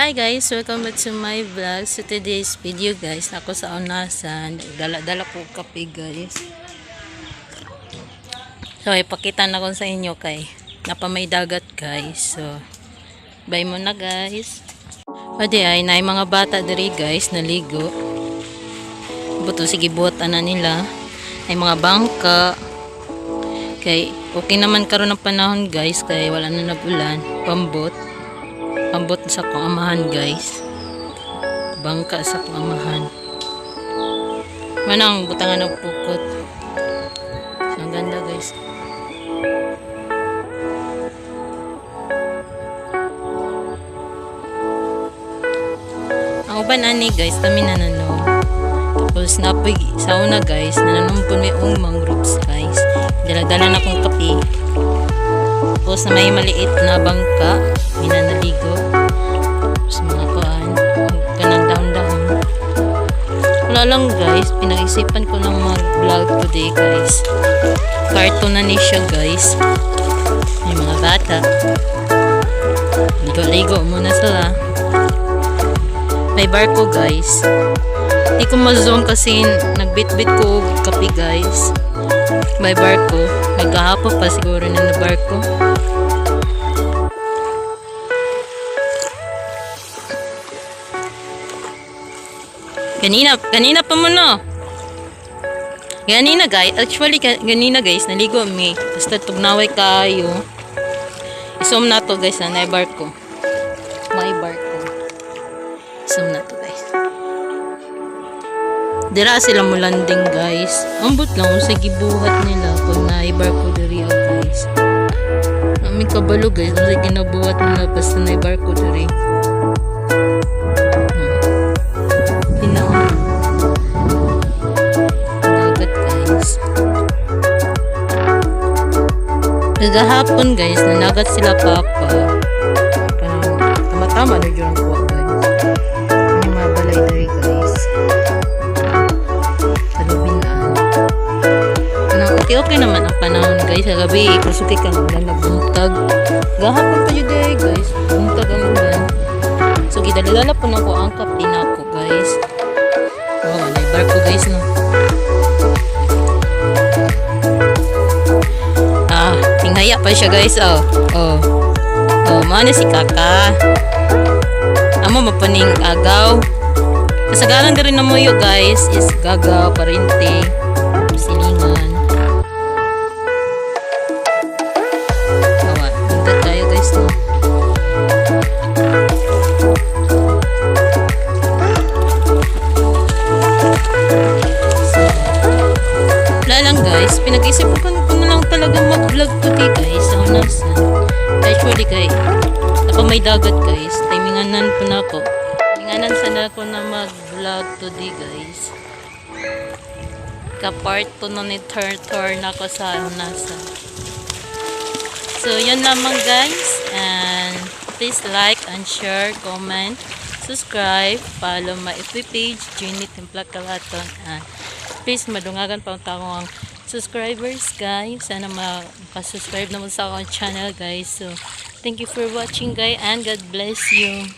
Hi guys, welcome back to my vlog. So today's video guys, ako sa unasan, dala-dala ko kape guys. So ipakita na ko sa inyo kay napamay dagat guys. So bye muna guys. Adi ay na mga bata diri guys naligo. Buto sige buhatan na nila. Ay mga bangka. Kay okay naman karon ng panahon guys kay wala na nagulan, pambot sa kong amahan guys, bangka sa kong amahan manang butangan ng pukot. So, ang ganda guys. Ang uban ani guys kami nananaw, tapos napig sa una guys nananumpon may mangroves guys, dala-dala na kong kape. Tapos na may maliit na bangka, minanaligo. Tapos mga kuan, kanang dahon-dahon. Wala lang guys, pinag-isipan ko ng mag-vlog today guys. Cartoon na ni siya guys. May mga bata. Ligo-ligo muna sila. May barko guys. Hindi ko ma-zoom kasi nagbit-bit ko kape guys. May barko. Magkahapon pa siguro na barko. Kanina pa mo no. Ganina guys, actually ganina guys, naligo mi. Basta tugnaway kayo. Isom na to guys, na barko. May barko. Isom na to guys. Dira sila mo landing guys. Ambot lang sa gibuhat nila pag naibarko diri guys. Aming kabalo guys, sa ginabuhat nila basta naibarko diri. Nagahapon guys, nanagat sila papa. Tama-tama na dyan ko guys. May mga balay diri guys. Kalubinaan. Okay naman ang panahon guys. Sa gabi, kasuki ka lang nagbuntag. Gahapon pa yun diri guys. Buntag ang ulan. So, gidalala po na ko ang kape na ako guys. Oh, may barko guys no. Tinghaya pa siya guys, oh, mana si kaka. Amo mapaning agaw. Kasagaran din na mo yun guys, is gagaw, parente, silingan. Awa, hintat tayo guys, no. Wala lang guys, pinag-isipan ko na lang talaga mag-vlog today guys sa unasan. Actually kay may dagat guys, timinganan po na ako. Timinganan sana ako na mag-vlog today guys. Ka-part 2 na ni tour na ako sa unasan. So yun lamang guys, and please like and share, comment, subscribe, follow my FB page, Jenny Timpla Kalaton, and please madungagan pa ang takong subscribers guys. Sana makasubscribe naman sa akong channel guys. So thank you for watching guys, and God bless you.